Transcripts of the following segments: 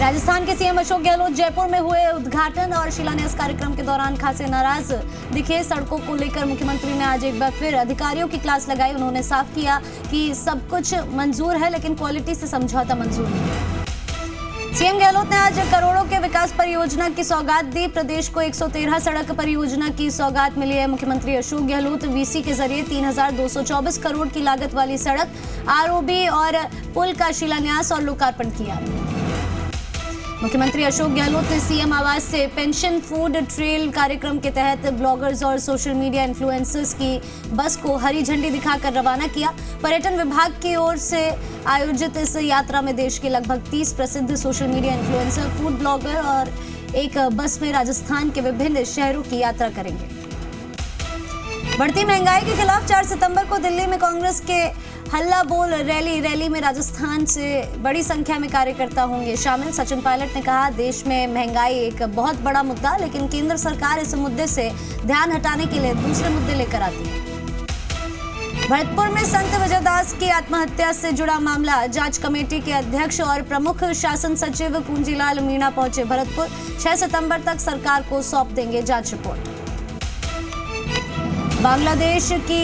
राजस्थान के सीएम अशोक गहलोत जयपुर में हुए उद्घाटन और शिलान्यास कार्यक्रम के दौरान खासे नाराज दिखे। सड़कों को लेकर मुख्यमंत्री ने आज एक बार फिर अधिकारियों की क्लास लगाई। उन्होंने साफ किया कि सब कुछ मंजूर है, लेकिन क्वालिटी से समझौता मंजूर नहीं। सीएम गहलोत ने आज करोड़ों के विकास परियोजना की सौगात दी। प्रदेश को 113 सड़क परियोजना की सौगात मिली है। मुख्यमंत्री अशोक गहलोत वीसी के जरिए 3224 करोड़ की लागत वाली सड़क, आरओबी और पुल का शिलान्यास और लोकार्पण किया। मुख्यमंत्री अशोक गहलोत ने सीएम आवास से पेंशन फूड ट्रेल कार्यक्रम के तहत ब्लॉगर्स और सोशल मीडिया इन्फ्लुएंसर्स की बस को हरी झंडी दिखाकर रवाना किया। पर्यटन विभाग की ओर से आयोजित इस यात्रा में देश के लगभग 30 प्रसिद्ध social media influencer, food blogger और एक बस में राजस्थान के विभिन्न शहरों की यात्रा करेंगे। बढ़ती महंगाई के खिलाफ 4 सितंबर को दिल्ली में कांग्रेस के हल्ला बोल रैली में राजस्थान से बड़ी संख्या में कार्यकर्ता होंगे शामिल। सचिन पायलट ने कहा, देश में महंगाई एक बहुत बड़ा मुद्दा, लेकिन केंद्र सरकार इस मुद्दे से ध्यान हटाने के लिए दूसरे मुद्दे लेकर आती है। भरतपुर में संत विजयदास की आत्महत्या से जुड़ा मामला, जांच कमेटी के अध्यक्ष और प्रमुख शासन सचिव कुंजीलाल मीणा पहुंचे भरतपुर। 6 सितंबर तक सरकार को सौंप देंगे जांच रिपोर्ट। बांग्लादेश की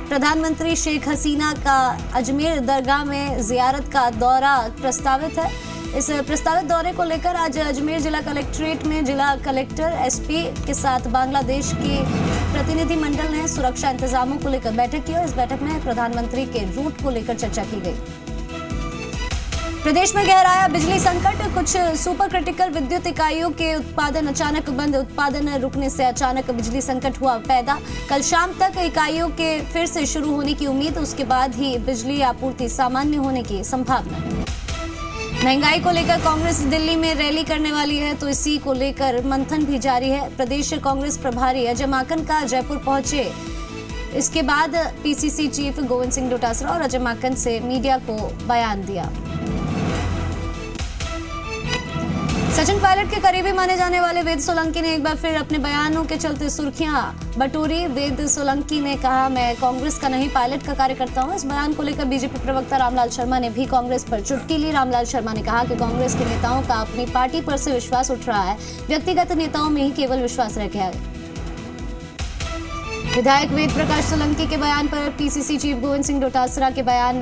प्रधानमंत्री शेख हसीना का अजमेर दरगाह में जियारत का दौरा प्रस्तावित है। इस प्रस्तावित दौरे को लेकर आज अजमेर जिला कलेक्ट्रेट में जिला कलेक्टर, एसपी के साथ बांग्लादेश के प्रतिनिधि मंडल ने सुरक्षा इंतजामों को लेकर बैठक की और इस बैठक में प्रधानमंत्री के रूट को लेकर चर्चा की गई। प्रदेश में गहराया बिजली संकट, कुछ सुपर क्रिटिकल विद्युत इकाइयों के उत्पादन अचानक बंद। उत्पादन रुकने से अचानक बिजली संकट हुआ पैदा। कल शाम तक इकाइयों के फिर से शुरू होने की उम्मीद, उसके बाद ही बिजली आपूर्ति सामान्य होने की संभावना। महंगाई को लेकर कांग्रेस दिल्ली में रैली करने वाली है, तो इसी को लेकर मंथन भी जारी है। प्रदेश कांग्रेस प्रभारी अजय माकन का जयपुर पहुंचे। इसके बाद पीसीसी चीफ गोविंद सिंह डोटासरा और अजय माकन से मीडिया को बयान दिया। सचिन पायलट के करीबी माने जाने वाले वेद सोलंकी ने एक बार फिर अपने बयानों के चलते सुर्खियां बटोरी। वेद सोलंकी ने कहा, मैं कांग्रेस का नहीं पायलट का कार्यकर्ता हूं। इस बयान को लेकर बीजेपी प्रवक्ता रामलाल शर्मा ने भी कांग्रेस पर चुटकी ली। रामलाल शर्मा ने कहा कि कांग्रेस के नेताओं का अपनी पार्टी पर से विश्वास उठ रहा है, व्यक्तिगत नेताओं में ही केवल विश्वास रह गया है। विधायक वेद प्रकाश सोलंकी के बयान पर पीसीसी चीफ गोविंद सिंह डोटासरा के बयान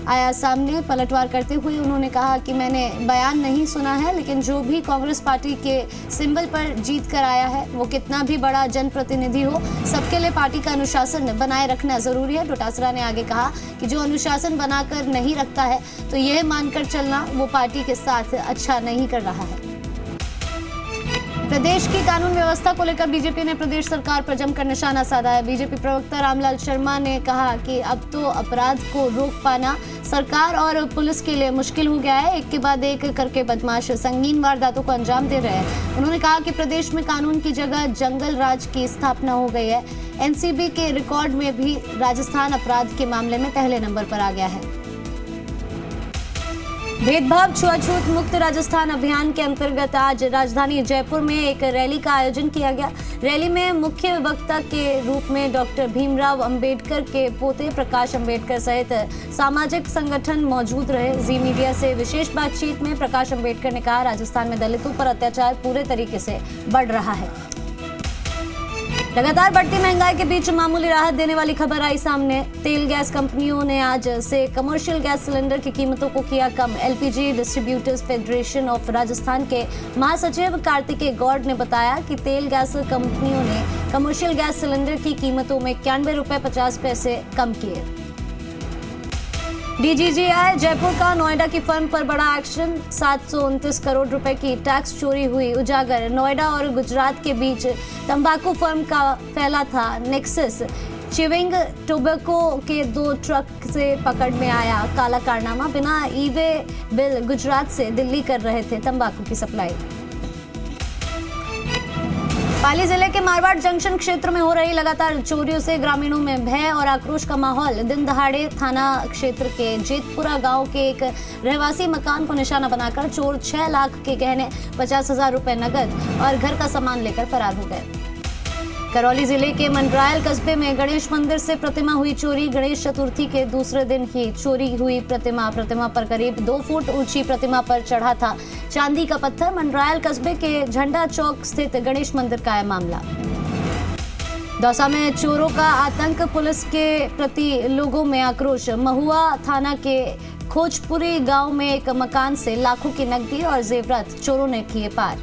आया सामने। पलटवार करते हुए उन्होंने कहा कि मैंने बयान नहीं सुना है, लेकिन जो भी कांग्रेस पार्टी के सिंबल पर जीत कर आया है, वो कितना भी बड़ा जनप्रतिनिधि हो, सबके लिए पार्टी का अनुशासन बनाए रखना जरूरी है। डोटासरा ने आगे कहा कि जो अनुशासन बनाकर नहीं रखता है, तो यह मानकर चलना वो पार्टी के साथ अच्छा नहीं कर रहा है। प्रदेश की कानून व्यवस्था को लेकर बीजेपी ने प्रदेश सरकार पर जमकर निशाना साधा है। बीजेपी प्रवक्ता रामलाल शर्मा ने कहा कि अब तो अपराध को रोक पाना सरकार और पुलिस के लिए मुश्किल हो गया है। एक के बाद एक करके बदमाश संगीन वारदातों को अंजाम दे रहे हैं। उन्होंने कहा कि प्रदेश में कानून की जगह जंगल राज की स्थापना हो गई है। एनसीबी के रिकॉर्ड में भी राजस्थान अपराध के मामले में पहले नंबर पर आ गया है। भेदभाव छुआछूत मुक्त राजस्थान अभियान के अंतर्गत आज राजधानी जयपुर में एक रैली का आयोजन किया गया। रैली में मुख्य वक्ता के रूप में डॉक्टर भीमराव अंबेडकर के पोते प्रकाश अंबेडकर सहित सामाजिक संगठन मौजूद रहे। जी मीडिया से विशेष बातचीत में प्रकाश अंबेडकर ने कहा, राजस्थान में दलितों पर अत्याचार पूरे तरीके से बढ़ रहा है। लगातार बढ़ती महंगाई के बीच मामूली राहत देने वाली खबर आई सामने। तेल गैस कंपनियों ने आज से कमर्शियल गैस सिलेंडर की कीमतों को किया कम। LPG distributors federation of Rajasthan के महासचिव कार्तिकेय गौड़ ने बताया कि तेल गैस कंपनियों ने कमर्शियल गैस सिलेंडर की कीमतों में 91 रुपये 50 पैसे कम किए। डीजीजीआई जयपुर का नोएडा की फर्म पर बड़ा एक्शन। 729 करोड़ रुपए की टैक्स चोरी हुई उजागर। नोएडा और गुजरात के बीच तंबाकू फर्म का फैला था नेक्सस। चिविंग टोबैको के 2 ट्रक से पकड़ में आया काला कारनामा। बिना ई-वे बिल गुजरात से दिल्ली कर रहे थे तंबाकू की सप्लाई। पाली जिले के मारवाड़ जंक्शन क्षेत्र में हो रही लगातार चोरियों से ग्रामीणों में भय और आक्रोश का माहौल। दिन दहाड़े थाना क्षेत्र के जेतपुरा गांव के एक रहवासी मकान को निशाना बनाकर चोर 6 लाख के गहने, 50,000 रुपए नकद और घर का सामान लेकर फरार हो गए। करौली जिले के मंडरायल कस्बे में गणेश मंदिर से प्रतिमा हुई चोरी। गणेश चतुर्थी के दूसरे दिन ही चोरी हुई प्रतिमा पर करीब 2 फुट ऊंची प्रतिमा पर चढ़ा था चांदी का पत्थर। मंडरायल कस्बे के झंडा चौक स्थित गणेश मंदिर का है मामला। दौसा में चोरों का आतंक, पुलिस के प्रति लोगों में आक्रोश। महुआ थाना के खोजपुरी गांव में एक मकान से लाखों की नकदी और जेवरात चोरों ने किए पार।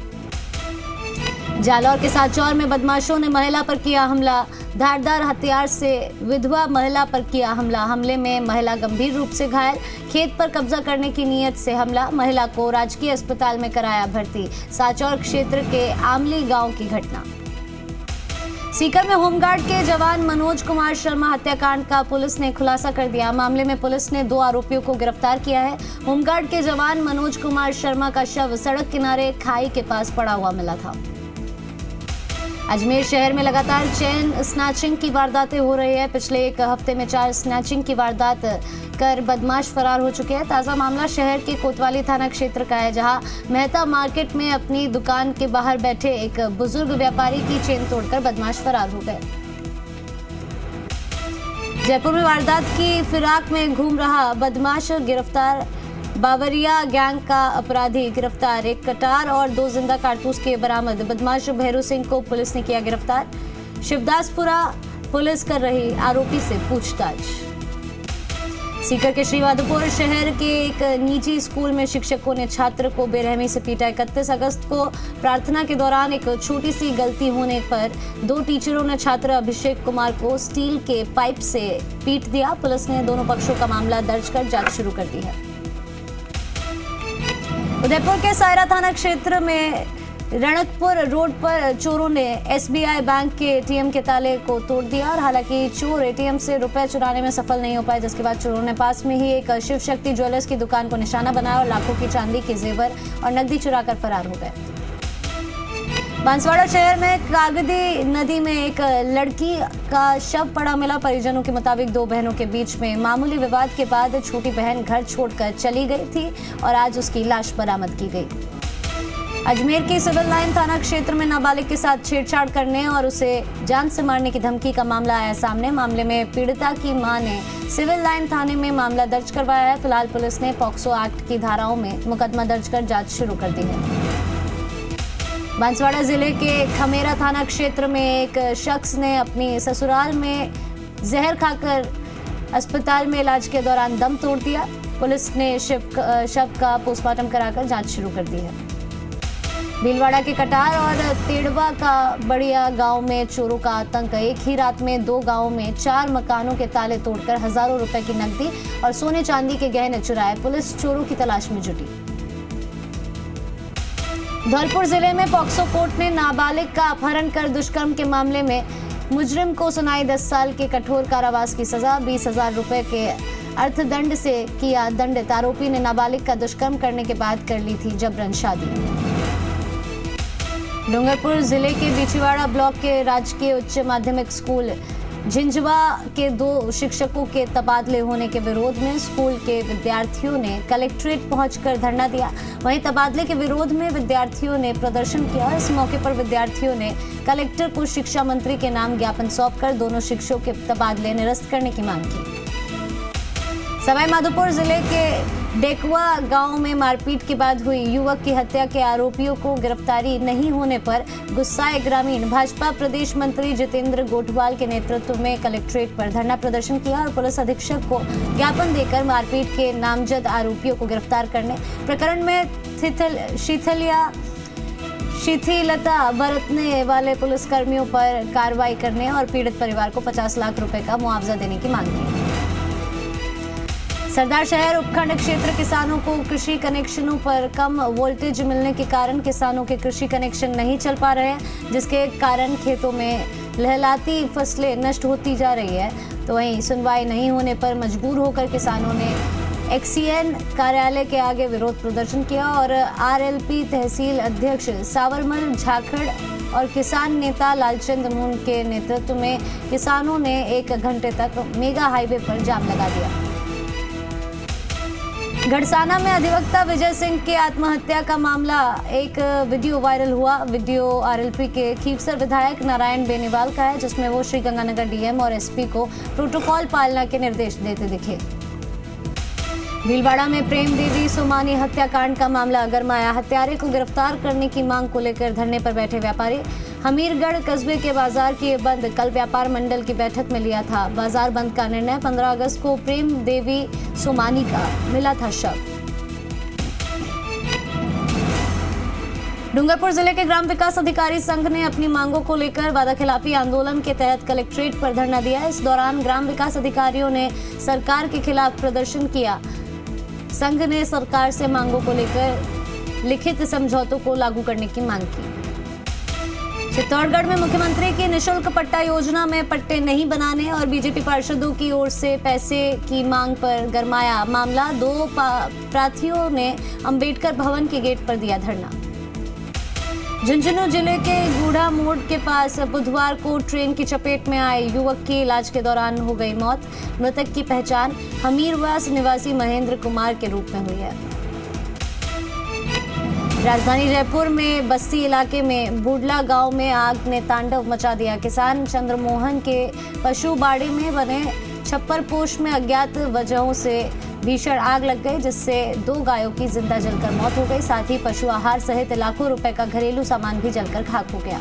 जालौर के साचौर में बदमाशों ने महिला पर किया हमला। धारदार हथियार से विधवा महिला पर किया हमला। हमले में महिला गंभीर रूप से घायल। खेत पर कब्जा करने की नीयत से हमला। महिला को राजकीय अस्पताल में कराया भर्ती। साचौर क्षेत्र के आमली गांव की घटना। सीकर में होमगार्ड के जवान मनोज कुमार शर्मा हत्याकांड का पुलिस ने खुलासा कर दिया। मामले में पुलिस ने 2 आरोपियों को गिरफ्तार किया है। होमगार्ड के जवान मनोज कुमार शर्मा का शव सड़क किनारे खाई के पास पड़ा हुआ मिला था। अजमेर शहर में लगातार चेन स्नैचिंग की वारदातें हो रही है। पिछले एक हफ्ते में 4 स्नैचिंग की वारदात कर बदमाश फरार हो चुके हैं। ताज़ा मामला शहर के कोतवाली थाना क्षेत्र का है, जहां मेहता मार्केट में अपनी दुकान के बाहर बैठे एक बुजुर्ग व्यापारी की चेन तोड़कर बदमाश फरार हो गए। जयपुर में वारदात की फिराक में घूम रहा बदमाश गिरफ्तार। बावरिया गैंग का अपराधी गिरफ्तार। एक कटार और 2 जिंदा कारतूस के बरामद। बदमाश भैरू सिंह को पुलिस ने किया गिरफ्तार। शिवदासपुरा पुलिस कर रही आरोपी से पूछताछ। सीकर के श्रीवादुपुर शहर के एक निजी स्कूल में शिक्षकों ने छात्र को बेरहमी से पीटा। 31 अगस्त को प्रार्थना के दौरान एक छोटी सी गलती होने पर 2 टीचरों ने छात्र अभिषेक कुमार को स्टील के पाइप से पीट दिया। पुलिस ने दोनों पक्षों का मामला दर्ज कर जांच शुरू कर दी है। उदयपुर के सायरा थाना क्षेत्र में रणकपुर रोड पर चोरों ने एसबीआई बैंक के एटीएम के ताले को तोड़ दिया और हालांकि चोर एटीएम से रुपए चुराने में सफल नहीं हो पाए, जिसके बाद चोरों ने पास में ही एक शिव शक्ति ज्वेलर्स की दुकान को निशाना बनाया और लाखों की चांदी के जेवर और नकदी चुराकर फरार हो गए। बांसवाड़ा शहर में कागदी नदी में एक लड़की का शव पड़ा मिला। परिजनों के मुताबिक 2 बहनों के बीच में मामूली विवाद के बाद छोटी बहन घर छोड़कर चली गई थी और आज उसकी लाश बरामद की गई। अजमेर के सिविल लाइन थाना क्षेत्र में नाबालिग के साथ छेड़छाड़ करने और उसे जान से मारने की धमकी का मामला आया सामने। मामले में पीड़िता की मां ने सिविल लाइन थाने में मामला दर्ज करवाया है। फिलहाल पुलिस ने पॉक्सो एक्ट की धाराओं में मुकदमा दर्ज कर जांच शुरू कर दी है। बांसवाड़ा जिले के खमेरा थाना क्षेत्र में एक शख्स ने अपनी ससुराल में जहर खाकर अस्पताल में इलाज के दौरान दम तोड़ दिया। पुलिस ने शव का पोस्टमार्टम कराकर जांच शुरू कर दी है। भीलवाड़ा के कटार और तेड़वा का बढ़िया गांव में चोरों का आतंक। एक ही रात में 2 गांवों में 4 मकानों के ताले तोड़कर हजारों रुपए की नकदी और सोने चांदी के गहने चुराए। पुलिस चोरों की तलाश में जुटी। धौलपुर जिले में पॉक्सो कोर्ट ने नाबालिग का अपहरण कर दुष्कर्म के मामले में मुजरिम को सुनाई 10 साल के कठोर कारावास की सजा। 20,000 रुपए के अर्थदंड से किया दंडित। आरोपी ने नाबालिग का दुष्कर्म करने के बाद कर ली थी जबरन शादी। डूंगरपुर जिले के बिछीवाड़ा ब्लॉक के राजकीय उच्च माध्यमिक स्कूल झिंझवा के 2 शिक्षकों के तबादले होने के विरोध में स्कूल के विद्यार्थियों ने कलेक्ट्रेट पहुंचकर धरना दिया। वहीं तबादले के विरोध में विद्यार्थियों ने प्रदर्शन किया। इस मौके पर विद्यार्थियों ने कलेक्टर को शिक्षा मंत्री के नाम ज्ञापन सौंपकर दोनों शिक्षकों के तबादले निरस्त करने की मांग की। सवाईमाधोपुर जिले के डेकवा गांव में मारपीट के बाद हुई युवक की हत्या के आरोपियों को गिरफ्तारी नहीं होने पर गुस्साए ग्रामीण। भाजपा प्रदेश मंत्री जितेंद्र गोठवाल के नेतृत्व में कलेक्ट्रेट पर धरना प्रदर्शन किया और पुलिस अधीक्षक को ज्ञापन देकर मारपीट के नामजद आरोपियों को गिरफ्तार करने, प्रकरण में शिथिलता बरतने वाले पुलिसकर्मियों पर कार्रवाई करने और पीड़ित परिवार को 50 लाख रुपए का मुआवजा देने की मांग की। सरदार शहर उपखंड क्षेत्र किसानों को कृषि कनेक्शनों पर कम वोल्टेज मिलने के कारण किसानों के कृषि कनेक्शन नहीं चल पा रहे हैं, जिसके कारण खेतों में लहलाती फसलें नष्ट होती जा रही है। तो वहीं सुनवाई नहीं होने पर मजबूर होकर किसानों ने एक्सीएन कार्यालय के आगे विरोध प्रदर्शन किया और आरएलपी तहसील अध्यक्ष सावरमल झाखड़ और किसान नेता लालचंद मून के नेतृत्व में किसानों ने 1 घंटे तक मेगा हाईवे पर जाम लगा दिया। गढ़साना में अधिवक्ता विजय सिंह के आत्महत्या का मामला, एक वीडियो वायरल हुआ। वीडियो आरएलपी के खीवसर विधायक नारायण बेनीवाल का है, जिसमें वो श्रीगंगानगर डीएम और एसपी को प्रोटोकॉल पालना के निर्देश देते दिखे। भीलवाड़ा में प्रेम देवी सोमानी हत्याकांड का मामला गरमाया। हत्यारे को गिरफ्तार करने की मांग को लेकर धरने पर बैठे व्यापारी। हमीरगढ़ कस्बे के बाजार किए बंद। कल व्यापार मंडल की बैठक में लिया था बाजार बंद का निर्णय। 15 अगस्त को प्रेम देवी सोमानी का मिला था शव। डूंगरपुर जिले के ग्राम विकास अधिकारी संघ ने अपनी मांगों को लेकर वादाखिलाफी आंदोलन के तहत कलेक्ट्रेट पर धरना दिया। इस दौरान ग्राम विकास अधिकारियों ने सरकार के खिलाफ प्रदर्शन किया। संघ ने सरकार से मांगों को लेकर लिखित समझौतों को लागू करने की मांग की। चित्तौड़गढ़ में मुख्यमंत्री की निशुल्क पट्टा योजना में पट्टे नहीं बनाने और बीजेपी पार्षदों की ओर से पैसे की मांग पर गरमाया मामला। 2 प्रार्थियों ने अंबेडकर भवन के गेट पर दिया धरना। झुंझुनू जिले के गूढ़ा मोड़ के पास बुधवार को ट्रेन की चपेट में आए युवक की इलाज के दौरान हो गई मौत। मृतक की पहचान हमीरवास निवासी महेंद्र कुमार के रूप में हुई है। राजधानी जयपुर में बस्ती इलाके में बुडला गांव में आग ने तांडव मचा दिया। किसान चंद्रमोहन के पशु बाड़े में बने छप्पर पोश में अज्ञात वजहों से भीषण आग लग गई, जिससे 2 गायों की जिंदा जलकर मौत हो गई। साथ ही पशु आहार सहित लाखों रुपए का घरेलू सामान भी जलकर खाक हो गया।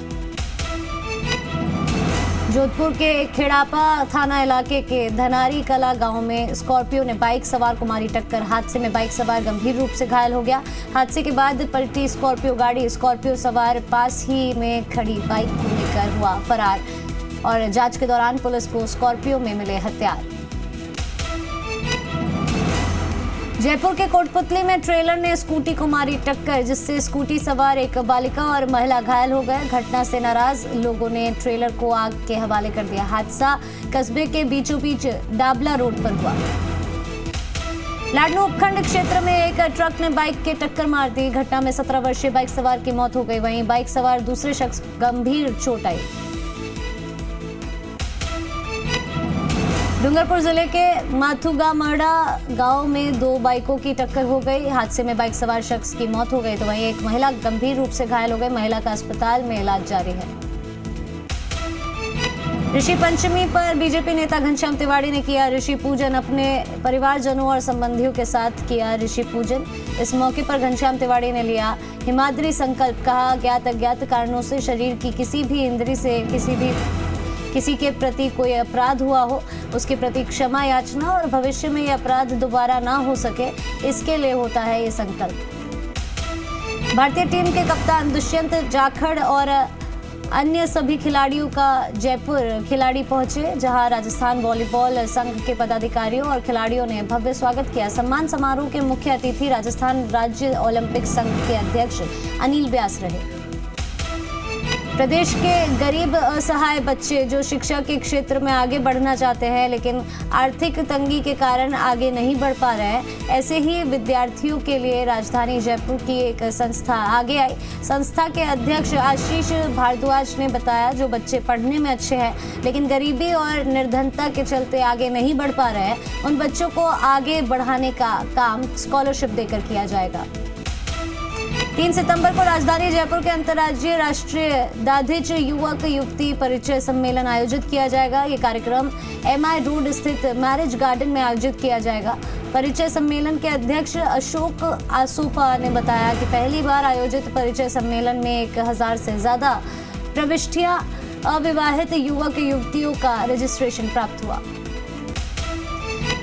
जोधपुर के खेड़ापा थाना इलाके के धनारी कला गांव में स्कॉर्पियो ने बाइक सवार को मारी टक्कर। हादसे में बाइक सवार गंभीर रूप से घायल हो गया। हादसे के बाद पलटी स्कॉर्पियो गाड़ी। स्कॉर्पियो सवार पास ही में खड़ी बाइक को लेकर हुआ फरार और जांच के दौरान पुलिस को स्कॉर्पियो में मिले हथियार। जयपुर के कोटपुतली में ट्रेलर ने स्कूटी को मारी टक्कर, जिससे स्कूटी सवार एक बालिका और महिला घायल हो गए। घटना से नाराज लोगों ने ट्रेलर को आग के हवाले कर दिया। हादसा कस्बे के बीचों बीच डाबला रोड पर हुआ। लाडनू उपखंड क्षेत्र में एक ट्रक ने बाइक के टक्कर मार दी। घटना में 17 वर्षीय बाइक सवार की मौत हो गई। वहीं बाइक सवार दूसरे शख्स गंभीर चोट आई। डूंगरपुर जिले के माथुगामड़ा गांव में 2 बाइकों की टक्कर हो गई। हादसे में बाइक सवार शख्स की मौत हो गई तो वहीं एक महिला गंभीर रूप से घायल हो गई। महिला का अस्पताल में इलाज जारी है। ऋषि पंचमी पर बीजेपी नेता घनश्याम तिवाड़ी ने किया ऋषि पूजन। अपने परिवारजनों और संबंधियों के साथ किया ऋषि पूजन। इस मौके पर घनश्याम तिवाड़ी ने लिया हिमाद्री संकल्प। कहा, ज्ञात अज्ञात कारणों से शरीर की किसी भी इंद्री से किसी के प्रति कोई अपराध हुआ हो, उसके प्रति क्षमा याचना और भविष्य में यह अपराध दोबारा ना हो सके, इसके लिए होता है ये संकल्प। भारतीय टीम के कप्तान दुष्यंत जाखड़ और अन्य सभी खिलाड़ियों का जयपुर खिलाड़ी पहुंचे, जहां राजस्थान वॉलीबॉल संघ के पदाधिकारियों और खिलाड़ियों ने भव्य स्वागत किया। सम्मान समारोह के मुख्य अतिथि राजस्थान राज्य ओलंपिक संघ के अध्यक्ष अनिल व्यास रहे। प्रदेश के गरीब असहाय बच्चे जो शिक्षा के क्षेत्र में आगे बढ़ना चाहते हैं लेकिन आर्थिक तंगी के कारण आगे नहीं बढ़ पा रहे हैं, ऐसे ही विद्यार्थियों के लिए राजधानी जयपुर की एक संस्था आगे आई। संस्था के अध्यक्ष आशीष भारद्वाज ने बताया, जो बच्चे पढ़ने में अच्छे हैं लेकिन गरीबी और निर्धनता के चलते आगे नहीं बढ़ पा रहे हैं, उन बच्चों को आगे बढ़ाने का काम स्कॉलरशिप देकर किया जाएगा। 3 सितंबर को राजधानी जयपुर के अंतर्राज्यीय राष्ट्रीय दाधिच युवक युवती परिचय सम्मेलन आयोजित किया जाएगा। ये कार्यक्रम MI रोड स्थित मैरिज गार्डन में आयोजित किया जाएगा। परिचय सम्मेलन के अध्यक्ष अशोक आसोपा ने बताया कि पहली बार आयोजित परिचय सम्मेलन में 1000 से ज्यादा प्रविष्टियां अविवाहित युवक युवतियों का रजिस्ट्रेशन प्राप्त हुआ।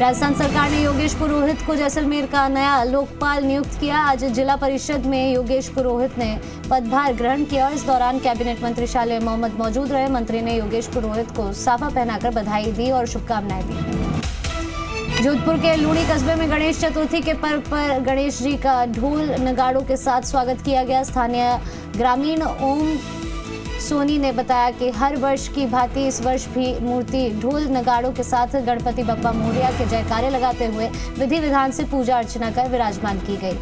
राजस्थान सरकार ने योगेश पुरोहित को जैसलमेर का नया लोकपाल नियुक्त किया। आज जिला परिषद में योगेश पुरोहित ने पदभार ग्रहण किया और इस दौरान कैबिनेट मंत्री शाले मोहम्मद मौजूद रहे। मंत्री ने योगेश पुरोहित को साफा पहनाकर बधाई दी और शुभकामनाएं दी। जोधपुर के लूणी कस्बे में गणेश चतुर्थी के पर्व पर गणेश जी का ढोल नगाड़ों के साथ स्वागत किया गया। स्थानीय ग्रामीण ओम सोनी ने बताया कि हर वर्ष की भांति इस वर्ष भी मूर्ति ढोल नगाड़ों के साथ गणपति बप्पा मोरिया के जयकारे लगाते हुए विधि विधान से पूजा अर्चना कर विराजमान की गई।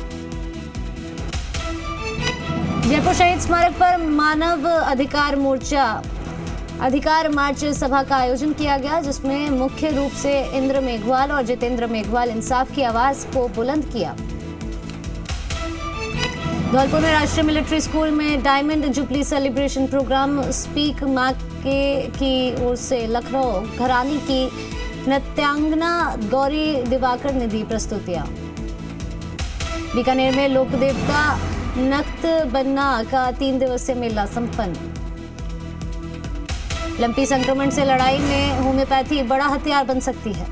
जयपुर शहीद स्मारक पर मानव अधिकार मार्च सभा का आयोजन किया गया, जिसमें मुख्य रूप से इंद्र मेघवाल और जितेंद्र मेघवाल इंसाफ की आवाज को बुलंद किया। धौलपुर में राष्ट्रीय मिलिट्री स्कूल में डायमंड जुबली सेलिब्रेशन प्रोग्राम स्पीक माँ की ओर से लखनऊ घराने की नृत्यांगना गौरी दिवाकर ने दी प्रस्तुतियां। बीकानेर में लोक देवता नक्तबन्ना का 3 दिवसीय मेला संपन्न। लंपी संक्रमण से लड़ाई में होम्योपैथी बड़ा हथियार बन सकती है।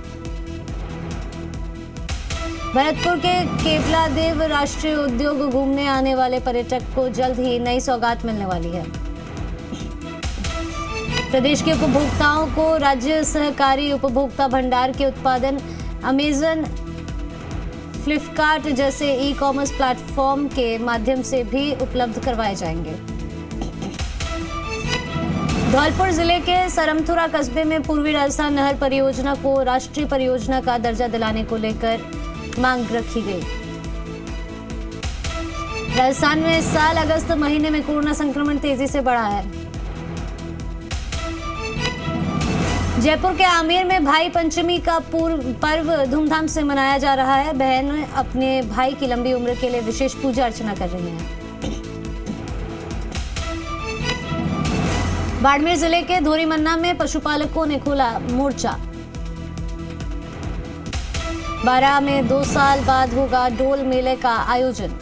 भरतपुर के केवलादेव राष्ट्रीय उद्योग घूमने आने वाले पर्यटक को जल्द ही नई सौगात मिलने वाली है। प्रदेश के उपभोक्ताओं को राज्य सहकारी उपभोक्ता भंडार के उत्पादन अमेजन, फ्लिपकार्ट जैसे ई-कॉमर्स प्लेटफॉर्म के माध्यम से भी उपलब्ध करवाए जाएंगे। धौलपुर जिले के सरमथुरा कस्बे में पूर्वी राजस्थान नहर परियोजना को राष्ट्रीय परियोजना का दर्जा दिलाने को लेकर मांग रखी गई। राजस्थान में इस साल अगस्त महीने में कोरोना संक्रमण तेजी से बढ़ा है। जयपुर के आमेर में भाई पंचमी का पर्व धूमधाम से मनाया जा रहा है। बहन अपने भाई की लंबी उम्र के लिए विशेष पूजा अर्चना कर रही हैं। बाड़मेर जिले के धोरीमन्ना में पशुपालकों ने खोला मोर्चा। बारां में 2 साल बाद होगा डोल मेले का आयोजन।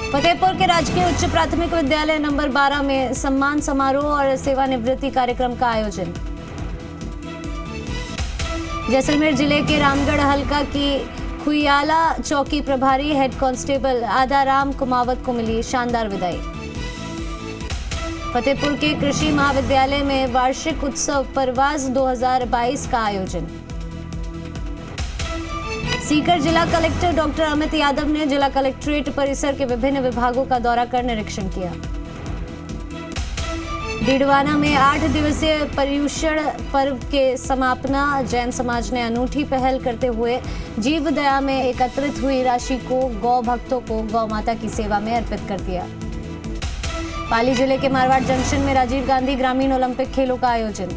फतेहपुर के राजकीय उच्च प्राथमिक विद्यालय नंबर 12 में सम्मान समारोह और सेवानिवृत्ति कार्यक्रम का आयोजन। जैसलमेर जिले के रामगढ़ हल्का की खुयाला चौकी प्रभारी हेड कांस्टेबल आदाराम कुमावत को मिली शानदार विदाई। फतेहपुर के कृषि महाविद्यालय में वार्षिक उत्सव परवाज 2022 का आयोजन। सीकर जिला कलेक्टर डॉक्टर अमित यादव ने जिला कलेक्ट्रेट परिसर के विभिन्न विभागों का दौरा कर निरीक्षण किया। डीडवाना में 8 दिवसीय पर्युषण पर्व के समापना जैन समाज ने अनूठी पहल करते हुए जीव दया में एकत्रित हुई राशि को गौ भक्तों को गौ माता की सेवा में अर्पित कर दिया। पाली जिले के मारवाड़ जंक्शन में राजीव गांधी ग्रामीण ओलंपिक खेलों का आयोजन।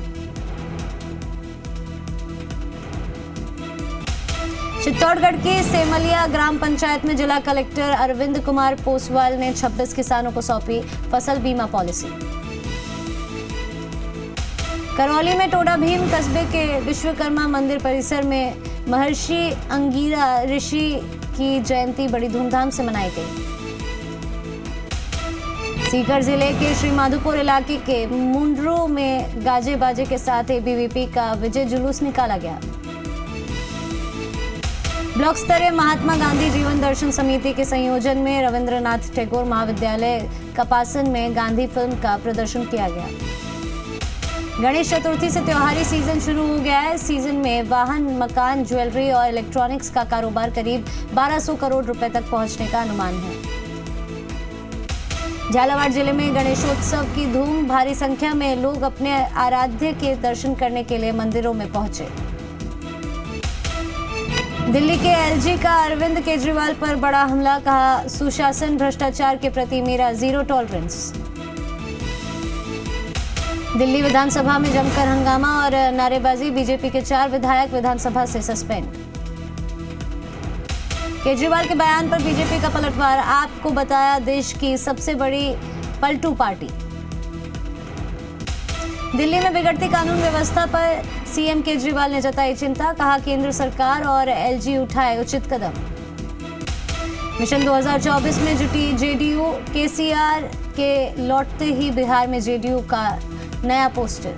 चित्तौड़गढ़ की सेमलिया ग्राम पंचायत में जिला कलेक्टर अरविंद कुमार पोसवाल ने 26 किसानों को सौंपी फसल बीमा पॉलिसी। करौली में टोडा भीम कस्बे के विश्वकर्मा मंदिर परिसर में महर्षि अंगिरा ऋषि की जयंती बड़ी धूमधाम से मनाई गई। सीकर जिले के श्रीमाधोपुर इलाके के मुंड्रो में गाजे बाजे के साथ एबीवीपी का विजय जुलूस निकाला गया। ब्लॉक स्तरीय महात्मा गांधी जीवन दर्शन समिति के संयोजन में रविंद्रनाथ टैगोर महाविद्यालय कपासन में गांधी फिल्म का प्रदर्शन किया गया। गणेश चतुर्थी से त्योहारी सीजन शुरू हो गया है। सीजन में वाहन, मकान, ज्वेलरी और इलेक्ट्रॉनिक्स का कारोबार करीब 1200 करोड़ रुपए तक पहुंचने का अनुमान है। झालावाड़ जिले में गणेशोत्सव की धूम, भारी संख्या में लोग अपने आराध्य के दर्शन करने के लिए मंदिरों में पहुंचे। दिल्ली के एलजी का अरविंद केजरीवाल पर बड़ा हमला, कहा सुशासन भ्रष्टाचार के प्रति मेरा जीरो टॉलरेंस। दिल्ली विधानसभा में जमकर हंगामा और नारेबाजी, बीजेपी के 4 विधायक विधानसभा से सस्पेंड। केजरीवाल के बयान पर बीजेपी का पलटवार, आपको बताया देश की सबसे बड़ी पलटू पार्टी। दिल्ली में बिगड़ती कानून व्यवस्था पर सीएम केजरीवाल ने जताई चिंता, कहा केंद्र सरकार और एलजी उठाए उचित कदम। मिशन 2024 में जुटी जेडीयू, केसीआर के लौटते ही बिहार में जेडीयू का नया पोस्टर।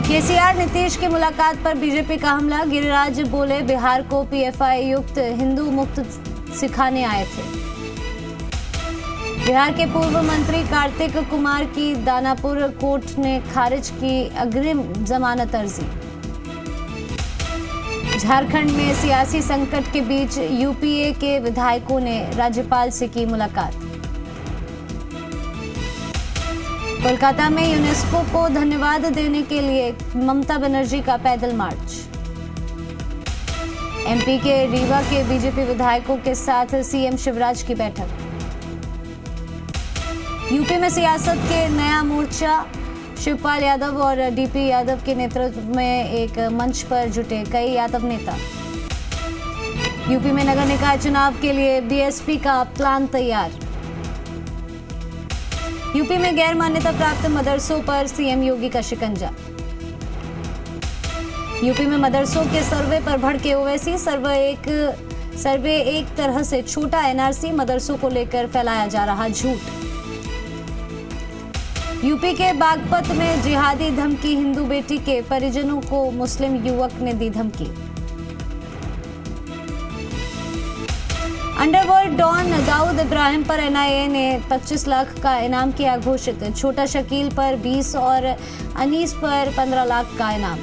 केसीआर नीतीश की मुलाकात पर बीजेपी का हमला, गिरिराज बोले बिहार को पीएफआई युक्त हिंदू मुक्त सिखाने आए थे। बिहार के पूर्व मंत्री कार्तिक कुमार की दानापुर कोर्ट ने खारिज की अग्रिम जमानत अर्जी। झारखंड में सियासी संकट के बीच यूपीए के विधायकों ने राज्यपाल से की मुलाकात। कोलकाता में यूनेस्को को धन्यवाद देने के लिए ममता बनर्जी का पैदल मार्च। एमपी के रीवा के बीजेपी विधायकों के साथ सीएम शिवराज की बैठक। यूपी में सियासत के नया मोर्चा, शिवपाल यादव और डीपी यादव के नेतृत्व में एक मंच पर जुटे कई यादव नेता। यूपी में नगर निकाय चुनाव के लिए बीएसपी का प्लान तैयार। यूपी में गैर मान्यता प्राप्त मदरसों पर सीएम योगी का शिकंजा। यूपी में मदरसों के सर्वे पर भड़के ओवैसी। सर्वे एक तरह से छोटा एनआरसी, मदरसों को लेकर फैलाया जा रहा झूठ। यूपी के बागपत में जिहादी धमकी, हिंदू बेटी के परिजनों को मुस्लिम युवक ने दी धमकी। अंडरवर्ल्ड डॉन दाऊद इब्राहिम पर एनआईए ने 25 लाख का इनाम किया घोषित। छोटा शकील पर 20 और अनीस पर 15 लाख का इनाम।